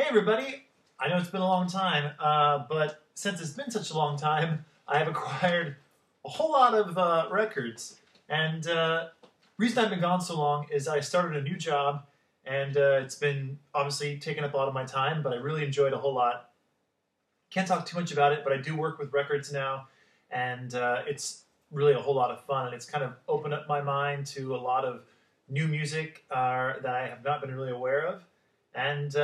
Hey everybody! I know it's been a long time, but since it's been such a long time, I have acquired a whole lot of records. And reason I've been gone so long is I started a new job, and it's been obviously taking up a lot of my time, but I really enjoyed a whole lot. Can't talk too much about it, but I do work with records now, and it's really a whole lot of fun, and it's kind of opened up my mind to a lot of new music that I have not been really aware of. And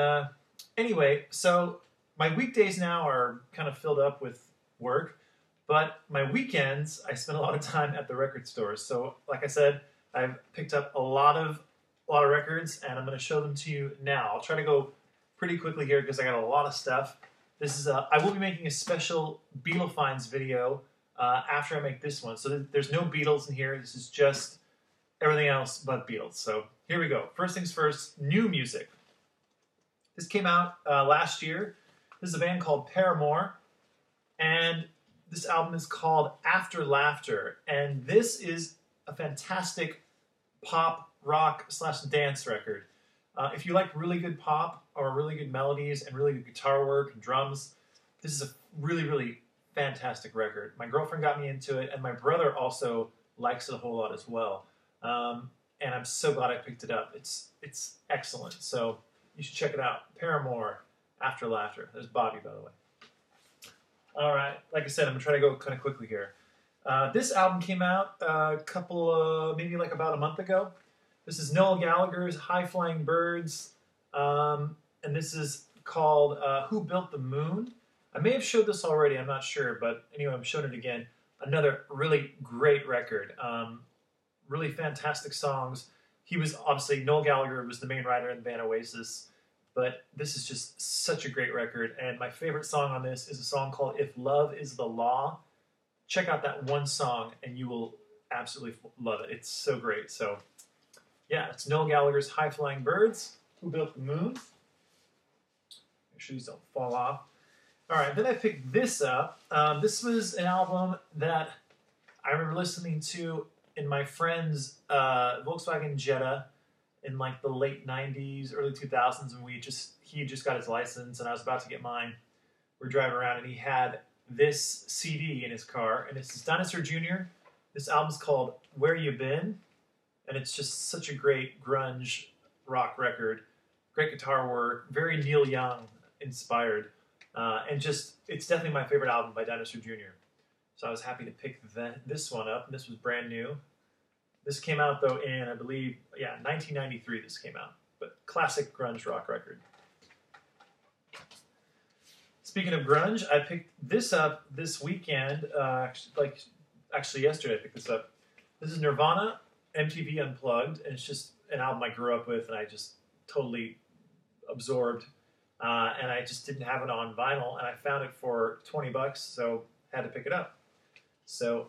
anyway, so my weekdays now are kind of filled up with work, but my weekends I spend a lot of time at the record stores. So, like I said, I've picked up a lot of records, and I'm going to show them to you now. I'll try to go pretty quickly here because I got a lot of stuff. This is I will be making a special Beatle finds video after I make this one. So there's no Beatles in here. This is just everything else but Beatles. So here we go. First things first, new music. This came out last year. This is a band called Paramore, and this album is called After Laughter, and this is a fantastic pop, rock / dance record. If you like really good pop or really good melodies and really good guitar work and drums, this is a really, really fantastic record. My girlfriend got me into it, and my brother also likes it a whole lot as well. And I'm so glad I picked it up. It's excellent. So you should check it out. Paramore, After Laughter. There's Bobby, by the way. All right. Like I said, I'm going to try to go kind of quickly here. This album came out maybe like about a month ago. This is Noel Gallagher's High Flying Birds. And this is called Who Built the Moon? I may have showed this already. I'm not sure. But anyway, I'm showing it again. Another really great record. Really fantastic songs. He was obviously, Noel Gallagher was the main writer in the band Oasis, but this is just such a great record, and my favorite song on this is a song called If Love Is the Law. Check out that one song, and you will absolutely love it. It's so great. So, yeah, it's Noel Gallagher's High Flying Birds, Who Built the Moon. Make sure these don't fall off. All right, then I picked this up. This was an album that I remember listening to in my friend's Volkswagen Jetta in like the late 90s, early 2000s, and he just got his license, and I was about to get mine. We're driving around, and he had this CD in his car, and it's Dinosaur Jr. This album's called Where You Been, and it's just such a great grunge rock record. Great guitar work, very Neil Young inspired, and just, it's definitely my favorite album by Dinosaur Jr. So I was happy to pick this one up, and this was brand new. This came out, though, in, I believe, 1993 this came out. But classic grunge rock record. Speaking of grunge, I picked this up this weekend. Actually yesterday I picked this up. This is Nirvana, MTV Unplugged, and it's just an album I grew up with, and I just totally absorbed. And I just didn't have it on vinyl, and I found it for $20, so had to pick it up. So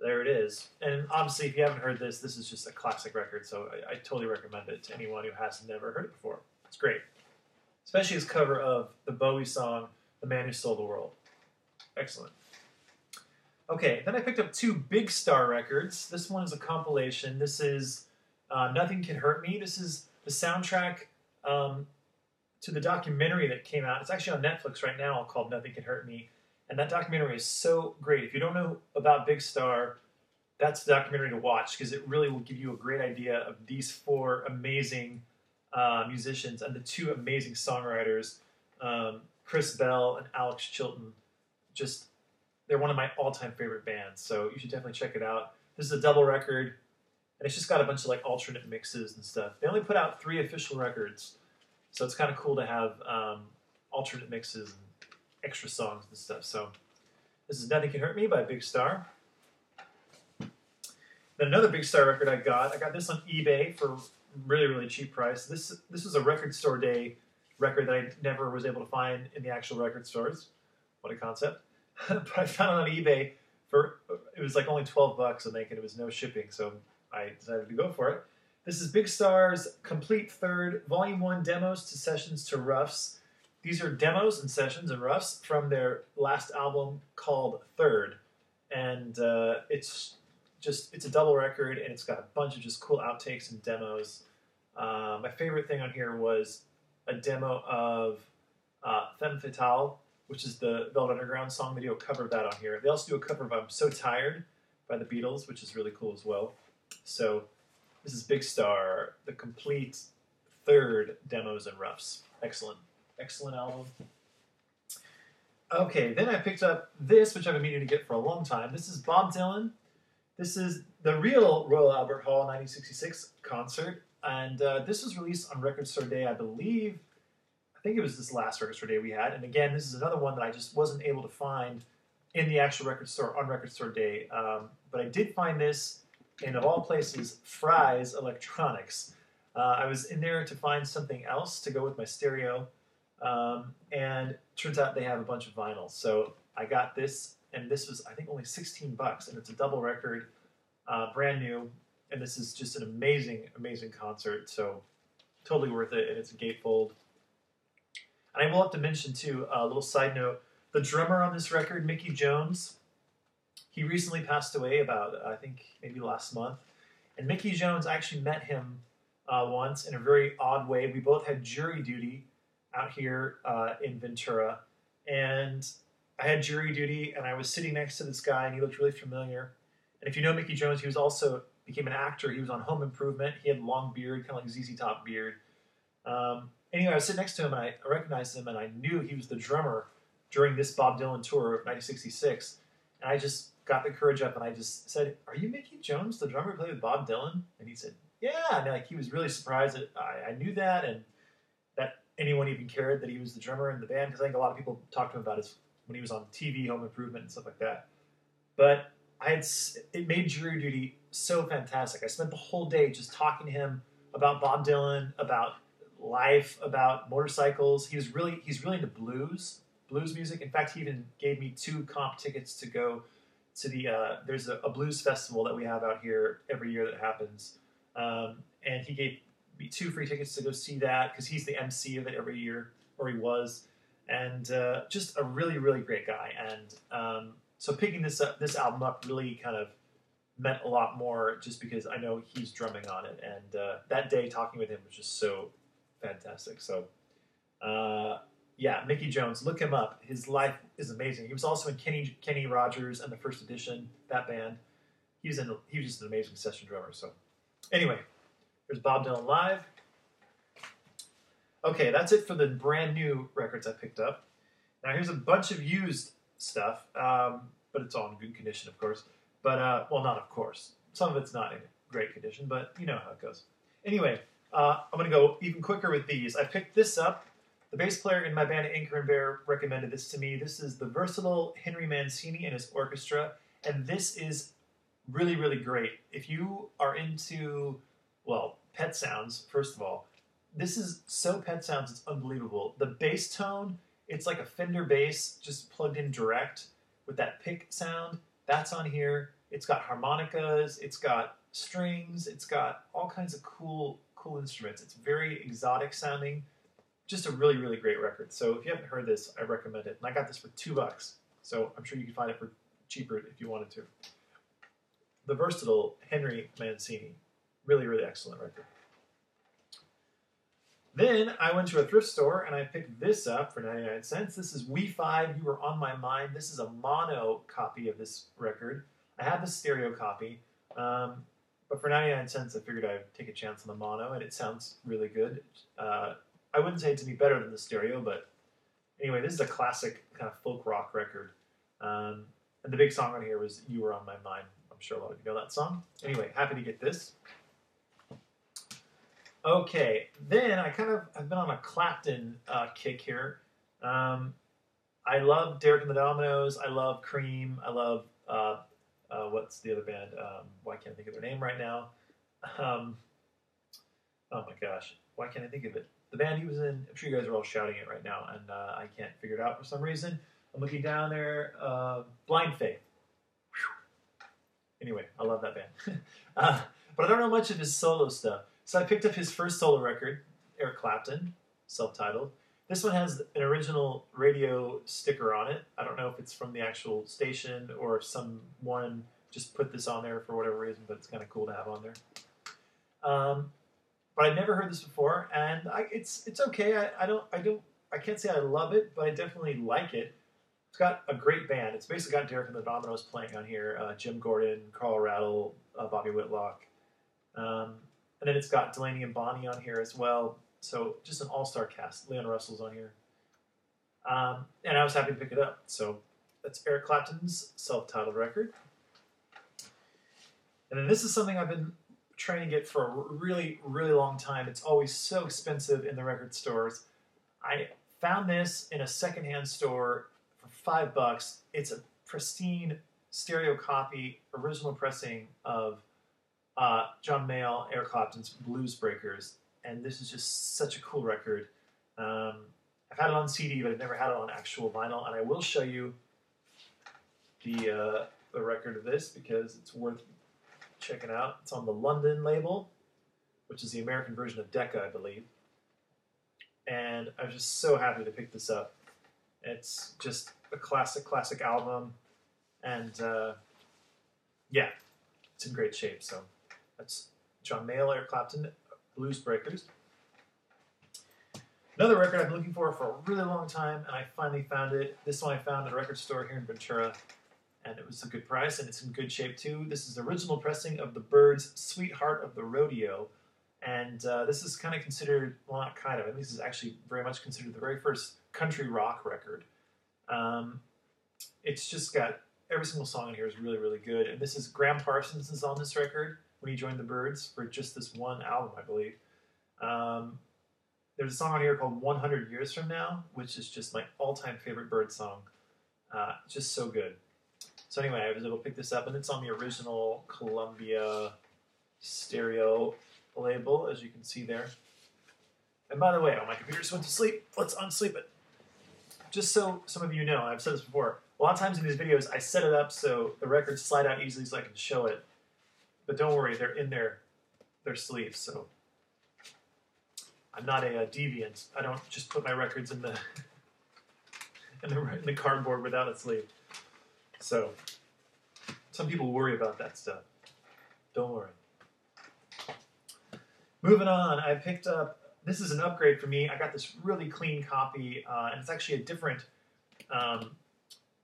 there it is. And obviously, if you haven't heard this, this is just a classic record, so I totally recommend it to anyone who has never heard it before. It's great. Especially his cover of the Bowie song, The Man Who Sold the World. Excellent. Okay, then I picked up two Big Star records. This one is a compilation. This is Nothing Can Hurt Me. This is the soundtrack to the documentary that came out. It's actually on Netflix right now called Nothing Can Hurt Me. And that documentary is so great. If you don't know about Big Star, that's the documentary to watch because it really will give you a great idea of these four amazing musicians and the two amazing songwriters, Chris Bell and Alex Chilton. Just, they're one of my all-time favorite bands, so you should definitely check it out. This is a double record, and it's just got a bunch of like alternate mixes and stuff. They only put out 3 official records, so it's kind of cool to have alternate mixes and extra songs and stuff. So this is Nothing Can Hurt Me by Big Star. Then another Big Star record I got this on eBay for really, really cheap price. This was a record store day record that I never was able to find in the actual record stores. What a concept. But I found it on eBay it was like only $12 I think, and it was no shipping, so I decided to go for it. This is Big Star's Complete Third, Volume 1 Demos to Sessions to Roughs. These are demos and sessions and roughs from their last album called Third. And it's a double record, and it's got a bunch of just cool outtakes and demos. My favorite thing on here was a demo of Femme Fatale, which is the Velvet Underground song. They do a cover of that on here. They also do a cover of I'm So Tired by the Beatles, which is really cool as well. So this is Big Star, the complete third demos and roughs. Excellent. Excellent album. Okay, then I picked up this, which I've been meaning to get for a long time. This is Bob Dylan. This is the real Royal Albert Hall 1966 concert. And this was released on Record Store Day, I believe. I think it was this last Record Store Day we had. And again, this is another one that I just wasn't able to find in the actual record store on Record Store Day. But I did find this in, of all places, Fry's Electronics. I was in there to find something else to go with my stereo. And turns out they have a bunch of vinyls. So I got this, and this was, I think, only 16 bucks. And it's a double record, brand new. And this is just an amazing, amazing concert. So totally worth it. And it's a gatefold. And I will have to mention, too, a little side note. The drummer on this record, Mickey Jones, he recently passed away about, I think, maybe last month. And Mickey Jones, I actually met him once in a very odd way. We both had jury duty out here in Ventura. And I had jury duty, and I was sitting next to this guy, and he looked really familiar. And if you know Mickey Jones, he was also became an actor. He was on Home Improvement. He had long beard, kind of like ZZ Top beard. Anyway, I was sitting next to him, and I recognized him, and I knew he was the drummer during this Bob Dylan tour of 1966. And I just got the courage up, and I just said, "Are you Mickey Jones, the drummer who played with Bob Dylan?" And he said, "Yeah." And like, he was really surprised that I knew that, and that anyone even cared that he was the drummer in the band, because I think a lot of people talked to him about his when he was on TV, Home Improvement, and stuff like that. But it made jury duty so fantastic. I spent the whole day just talking to him about Bob Dylan, about life, about motorcycles. He's really into blues music. In fact, he even gave me 2 comp tickets to go to the there's a blues festival that we have out here every year that happens, and he gave me 2 free tickets to go see that because he's the MC of it every year, or he was, and just a really, really great guy. And so picking this album up really kind of meant a lot more just because I know he's drumming on it, and that day talking with him was just so fantastic. So yeah, Mickey Jones, look him up. His life is amazing. He was also in Kenny Rogers and the First Edition, that band. He was just an amazing session drummer. So anyway, here's Bob Dylan live. Okay, that's it for the brand new records I picked up. Now here's a bunch of used stuff, but it's all in good condition, of course. But, well, not of course. Some of it's not in great condition, but you know how it goes. Anyway, I'm going to go even quicker with these. I picked this up. The bass player in my band, Anchor and Bear, recommended this to me. This is the versatile Henry Mancini and his orchestra, and this is really, really great. If you are into, well, pet sounds, first of all, this is so pet sounds, it's unbelievable. The bass tone, it's like a Fender bass just plugged in direct with that pick sound. That's on here. It's got harmonicas, it's got strings, it's got all kinds of cool instruments. It's very exotic sounding. Just a really, really great record. So if you haven't heard this, I recommend it. And I got this for $2. So I'm sure you can find it for cheaper if you wanted to. The versatile Henry Mancini. Really, really excellent record. Then I went to a thrift store and I picked this up for 99 cents. This is We 5, You Were On My Mind. This is a mono copy of this record. I have the stereo copy, but for 99 cents I figured I'd take a chance on the mono, and it sounds really good. I wouldn't say it's any better than the stereo, but anyway, this is a classic kind of folk rock record. And the big song on here was You Were On My Mind. I'm sure a lot of you know that song. Anyway, happy to get this. Okay, then I've been on a Clapton kick here. I love Derek and the Dominoes. I love Cream. I love, what's the other band? Why can't I think of their name right now? Oh my gosh, why can't I think of it? The band he was in, I'm sure you guys are all shouting it right now, and I can't figure it out for some reason. I'm looking down there. Blind Faith. Whew. Anyway, I love that band. But I don't know much of his solo stuff. So I picked up his first solo record, Eric Clapton, self-titled. This one has an original radio sticker on it. I don't know if it's from the actual station or if someone just put this on there for whatever reason, but it's kind of cool to have on there. but I'd never heard this before, and it's okay. I can't say I love it, but I definitely like it. It's got a great band. It's basically got Derek and the Dominoes playing on here. Jim Gordon, Carl Rattle, Bobby Whitlock. And then it's got Delaney and Bonnie on here as well. So just an all-star cast. Leon Russell's on here. And I was happy to pick it up. So that's Eric Clapton's self-titled record. And then this is something I've been trying to get for a really, really long time. It's always so expensive in the record stores. I found this in a secondhand store for $5. It's a pristine stereo copy, original pressing of John Mayall, Eric Clapton's Blues Breakers. And this is just such a cool record. I've had it on CD, but I've never had it on actual vinyl. And I will show you the record of this because it's worth checking out. It's on the London label, which is the American version of Decca, I believe. And I'm just so happy to pick this up. It's just a classic album. And yeah, it's in great shape. So that's John Mayall, Eric Clapton, Blues Breakers. Another record I've been looking for a really long time, and I finally found it. This one I found at a record store here in Ventura, and it was a good price, and it's in good shape too. This is the original pressing of the Byrds' Sweetheart of the Rodeo, and this is kind of considered, well, not kind of, I mean, this is actually very much considered the very first country rock record. It's just got, every single song in here is really, really good, and this is Graham Parsons is on this record when he joined the Byrds for just this one album, I believe. There's a song on here called 100 Years From Now, which is just my all-time favorite Byrd song. Just so good. So anyway, I was able to pick this up, and it's on the original Columbia stereo label, as you can see there. And by the way, oh, my computer just went to sleep. Let's unsleep it. Just so some of you know, I've said this before, a lot of times in these videos, I set it up so the records slide out easily so I can show it. But don't worry, they're in their sleeves, so I'm not a deviant. I don't just put my records in the in the cardboard without a sleeve. So some people worry about that stuff. Don't worry. Moving on, I picked up, this is an upgrade for me. I got this really clean copy, and it's actually a different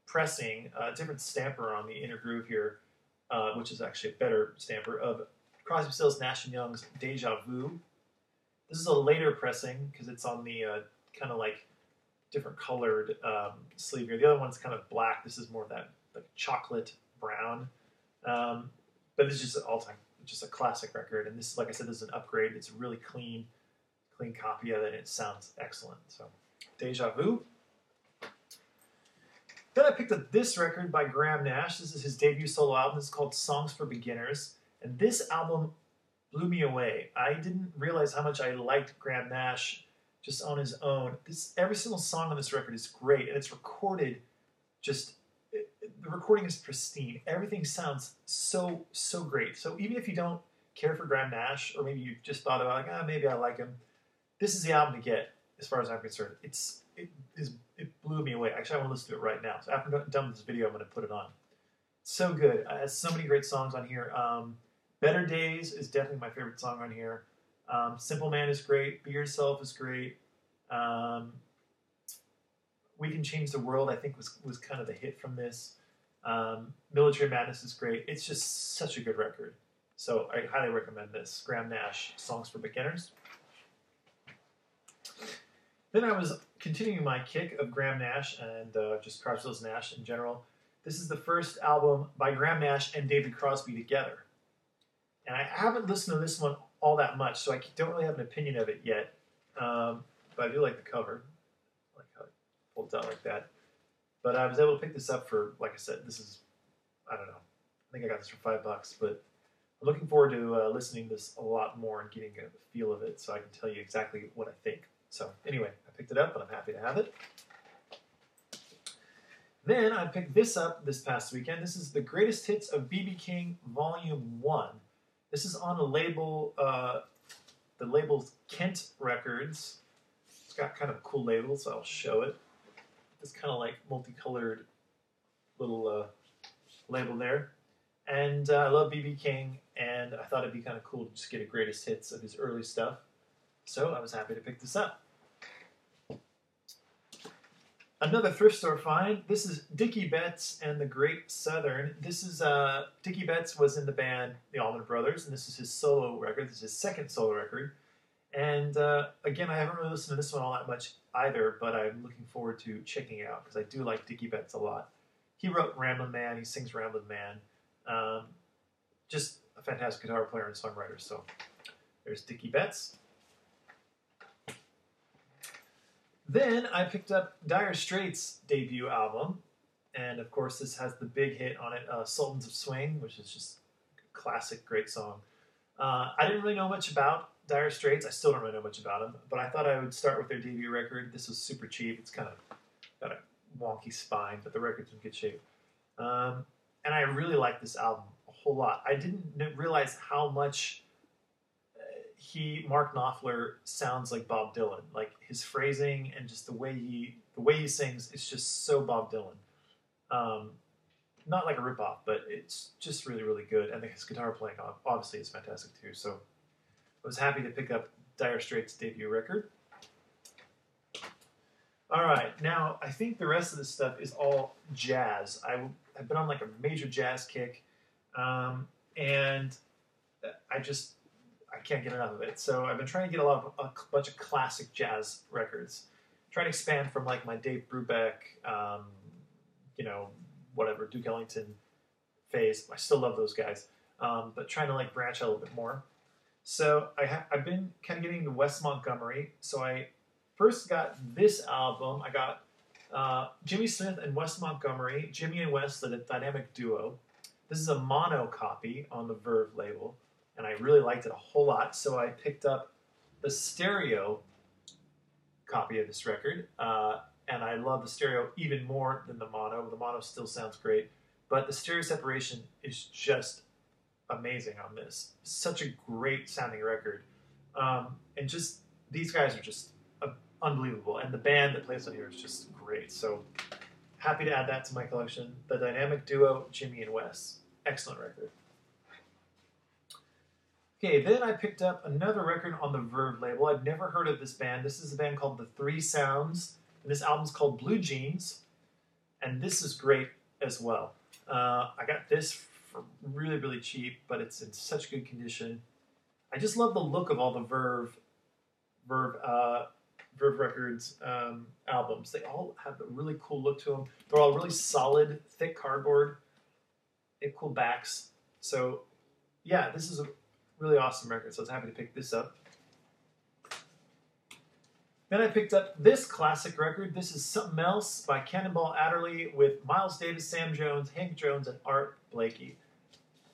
pressing, a different stamper on the inner groove here, which is actually a better stamper, of Crosby, Stills, Nash & Young's Deja Vu. This is a later pressing because it's on the kind of like different colored sleeve here. The other one's kind of black. This is more of that like chocolate brown. But it's just all-time, just a classic record. And this, like I said, this is an upgrade. It's a really clean copy of it. It sounds excellent. So, Deja Vu. Then I picked up this record by Graham Nash. This is his debut solo album. This is called Songs for Beginners. And this album blew me away. I didn't realize how much I liked Graham Nash just on his own. Every single song on this record is great, and it's recorded just, the recording is pristine. Everything sounds so great. So even if you don't care for Graham Nash, or maybe you just thought about like, maybe I like him, this is the album to get as far as I'm concerned. It blew me away. Actually, I want to listen to it right now. So after I'm done with this video, I'm going to put it on. So good. It has so many great songs on here. Better Days is definitely my favorite song on here. Simple Man is great. Be Yourself is great. We Can Change the World, I think, was kind of the hit from this. Military Madness is great. It's just such a good record. So I highly recommend this. Graham Nash, Songs for Beginners. Then I was continuing my kick of Graham Nash and just Crosby, Stills, Nash in general. This is the first album by Graham Nash and David Crosby together. And I haven't listened to this one all that much, so I don't really have an opinion of it yet. But I do like the cover. I like how it folds out like that. But I was able to pick this up for, like I said, this is, I don't know. I think I got this for $5, but I'm looking forward to listening to this a lot more and getting a feel of it so I can tell you exactly what I think. So anyway, I picked it up and I'm happy to have it. Then I picked this up this past weekend. This is the Greatest Hits of B.B. King Volume 1. This is on a label, the label's Kent Records. It's got kind of a cool label, so I'll show it. It's kind of like multicolored little label there. And I love B.B. King, and I thought it'd be kind of cool to just get a greatest hits of his early stuff. So I was happy to pick this up. Another thrift store find. This is Dickie Betts and the Great Southern. This is Dickie Betts was in the band the Allman Brothers, and this is his solo record. This is his second solo record. And again, I haven't really listened to this one all that much either, but I'm looking forward to checking it out because I do like Dickie Betts a lot. He wrote Ramblin' Man. He sings Ramblin' Man. Just a fantastic guitar player and songwriter. So there's Dickie Betts. Then I picked up Dire Straits' debut album, and of course this has the big hit on it, Sultans of Swing, which is just a classic, great song. I didn't really know much about Dire Straits. I still don't really know much about them, but I thought I would start with their debut record. This was super cheap. It's kind of got a wonky spine, but the record's in good shape. And I really like this album a whole lot. I didn't realize how much Mark Knopfler sounds like Bob Dylan. Like his phrasing and just the way he sings is just so Bob Dylan. Not like a ripoff, but it's just really, really good. And his guitar playing obviously is fantastic too. So I was happy to pick up Dire Straits' debut record. All right, now I think the rest of this stuff is all jazz. I've been on like a major jazz kick, and I can't get enough of it. So I've been trying to get a bunch of classic jazz records. Trying to expand from like my Dave Brubeck, whatever, Duke Ellington phase. I still love those guys, but trying to like branch out a little bit more. So I've been kind of getting into Wes Montgomery. So I first got this album. I got Jimmy Smith and Wes Montgomery. Jimmy and Wes, the dynamic duo. This is a mono copy on the Verve label, and I really liked it a whole lot. So I picked up the stereo copy of this record, and I love the stereo even more than the mono. The mono still sounds great, but the stereo separation is just amazing on this. Such a great sounding record, and just these guys are just unbelievable, and the band that plays on here is just great. So happy to add that to my collection. The dynamic duo, Jimmy and Wes. Excellent record. Okay, then I picked up another record on the Verve label. I'd never heard of this band. This is a band called The Three Sounds, and this album's called Blue Jeans, and this is great as well. I got this for really, really cheap, but it's in such good condition. I just love the look of all the Verve Records albums. They all have a really cool look to them. They're all really solid, thick cardboard. They have cool backs. So, yeah, this is a really awesome record, so I was happy to pick this up. Then I picked up this classic record. This is Something Else by Cannonball Adderley with Miles Davis, Sam Jones, Hank Jones, and Art Blakey.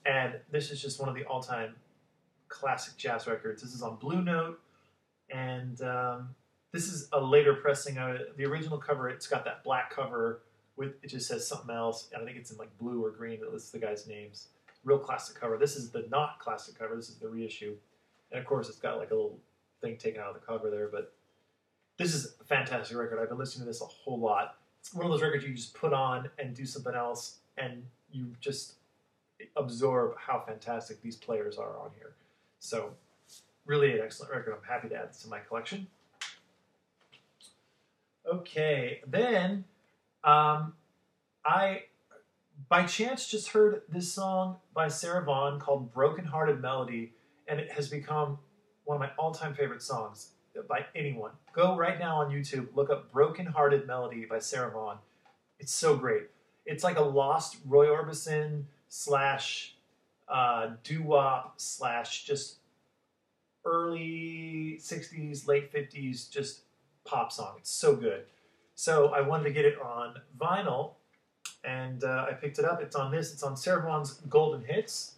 And this is just one of the all-time classic jazz records. This is on Blue Note, and this is a later pressing of it. The original cover, it's got that black cover with, it just says Something Else, and I think it's in like blue or green that lists the guys' names. Real classic cover. This is the not classic cover. This is the reissue. And of course, it's got like a little thing taken out of the cover there, but this is a fantastic record. I've been listening to this a whole lot. It's one of those records you just put on and do something else, and you just absorb how fantastic these players are on here. So, really an excellent record. I'm happy to add this to my collection. Okay, then I, by chance, just heard this song by Sarah Vaughan called Broken Hearted Melody, and it has become one of my all-time favorite songs by anyone. Go right now on YouTube, look up Broken Hearted Melody by Sarah Vaughan. It's so great. It's like a lost Roy Orbison / doo-wop / just early 60s, late 50s, just pop song. It's so good. So I wanted to get it on vinyl, and I picked it up. It's on Sarah Vaughan's Golden Hits,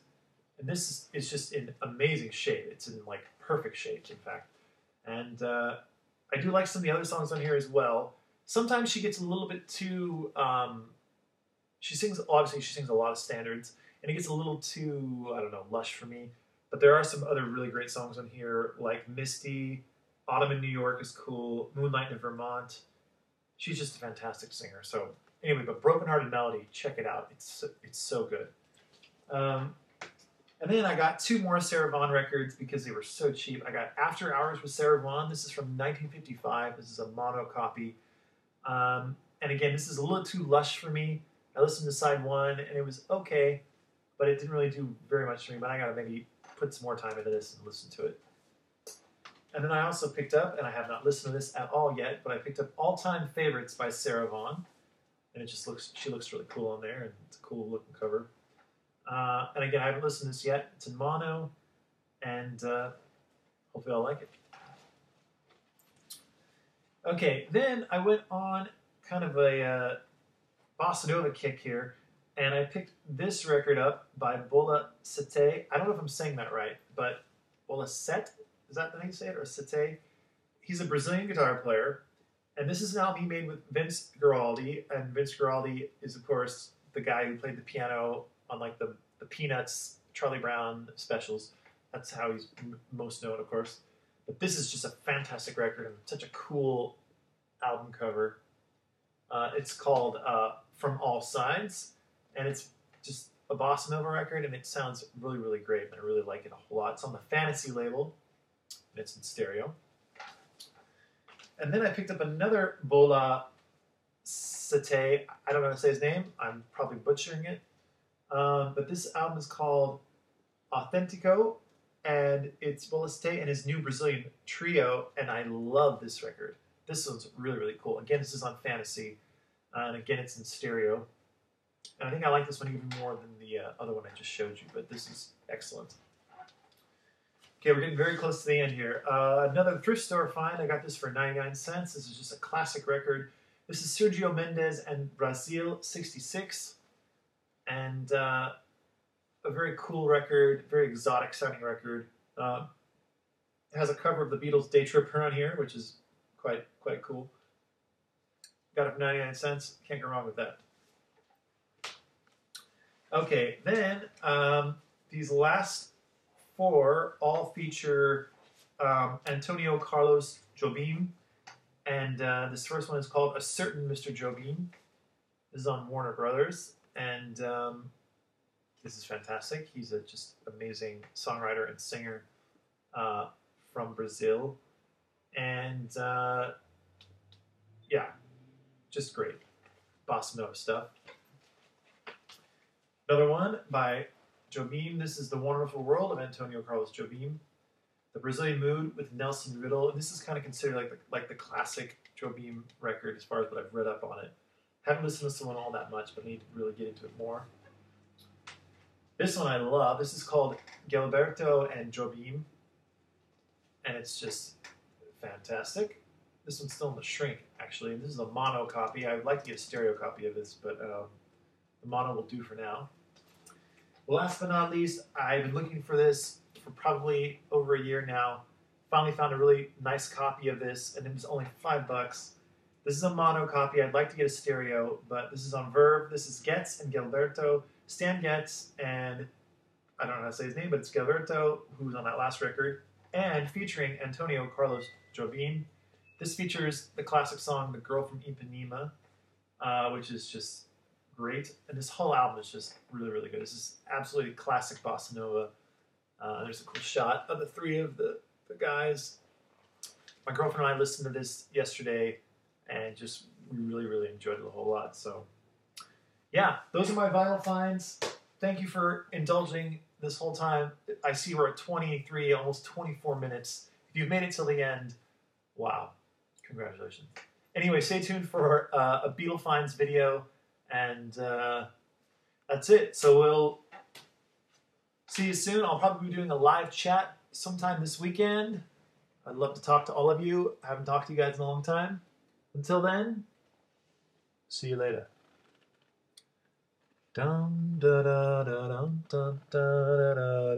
and this is just in amazing shape. It's in like perfect shape, in fact. And I do like some of the other songs on here as well. Sometimes she gets a little bit too, she sings a lot of standards, and it gets a little too, I don't know, lush for me. But there are some other really great songs on here, like Misty, Autumn in New York is cool, Moonlight in Vermont. She's just a fantastic singer. So anyway, but Broken Hearted Melody, check it out. It's so good. And then I got 2 more Sarah Vaughan records because they were so cheap. I got After Hours with Sarah Vaughan. This is from 1955. This is a mono copy. And again, this is a little too lush for me. I listened to side 1 and it was okay, but it didn't really do very much for me. But I gotta maybe put some more time into this and listen to it. And then I also picked up, and I have not listened to this at all yet, but I picked up All Time Favorites by Sarah Vaughan. And it just she looks really cool on there, and it's a cool looking cover. And again, I haven't listened to this yet. It's in mono, and hopefully I'll like it. Okay, then I went on kind of a Bossa Nova kick here, and I picked this record up by Bossa. I don't know if I'm saying that right, but Bossa, is that the name you say it, or Sete? He's a Brazilian guitar player, and this is an album he made with Vince Guaraldi, and Vince Guaraldi is, of course, the guy who played the piano on like the Peanuts, Charlie Brown specials. That's how he's most known, of course. But this is just a fantastic record and such a cool album cover. It's called From All Sides, and it's just a Bossa Nova record, and it sounds really, really great, and I really like it a whole lot. It's on the Fantasy label, and it's in stereo. And then I picked up another Bossa. I don't know how to say his name. I'm probably butchering it. But this album is called Autentico, and it's Bossa and his new Brazilian trio, and I love this record. This one's really, really cool. Again, this is on Fantasy, and again, it's in stereo. And I think I like this one even more than the other one I just showed you, but this is excellent. Okay, we're getting very close to the end here. Another thrift store find. I got this for 99 cents. This is just a classic record. This is Sergio Mendes and Brazil 66. And a very cool record, very exotic sounding record. It has a cover of the Beatles' Day Tripper on here, which is quite cool. Got it for 99 cents. Can't go wrong with that. Okay, then these last 4 all feature Antonio Carlos Jobim, and this first one is called A Certain Mr. Jobim. This is on Warner Brothers, and this is fantastic. He's a just amazing songwriter and singer from Brazil, and yeah, just great Bossa Nova stuff. Another one by Jobim. This is The Wonderful World of Antonio Carlos Jobim. The Brazilian Mood with Nelson Riddle. And this is kind of considered like the classic Jobim record as far as what I've read up on it. Haven't listened to this one all that much, but need to really get into it more. This one I love. This is called Gilberto and Jobim. And it's just fantastic. This one's still in the shrink, actually. This is a mono copy. I would like to get a stereo copy of this, but the mono will do for now. Last but not least, I've been looking for this for probably over a year now. Finally found a really nice copy of this, and it was only $5. This is a mono copy. I'd like to get a stereo, but this is on Verve. This is Getz and Gilberto. Stan Getz, and I don't know how to say his name, but it's Gilberto, who's on that last record, and featuring Antonio Carlos Jobim. This features the classic song The Girl from Ipanema, which is just great, and this whole album is just really, really good. This is absolutely classic Bossa Nova. There's a cool shot of the 3 of the guys. My girlfriend and I listened to this yesterday, and just we really, really enjoyed it a whole lot. So, yeah, those are my vinyl finds. Thank you for indulging this whole time. I see we're at 23, almost 24 minutes. If you've made it till the end, wow, congratulations. Anyway, stay tuned for a Beatle Finds video. And that's it. So we'll see you soon. I'll probably be doing a live chat sometime this weekend. I'd love to talk to all of you. I haven't talked to you guys in a long time. Until then, see you later. Dum, da, da, da, dum, dum, da, da, da.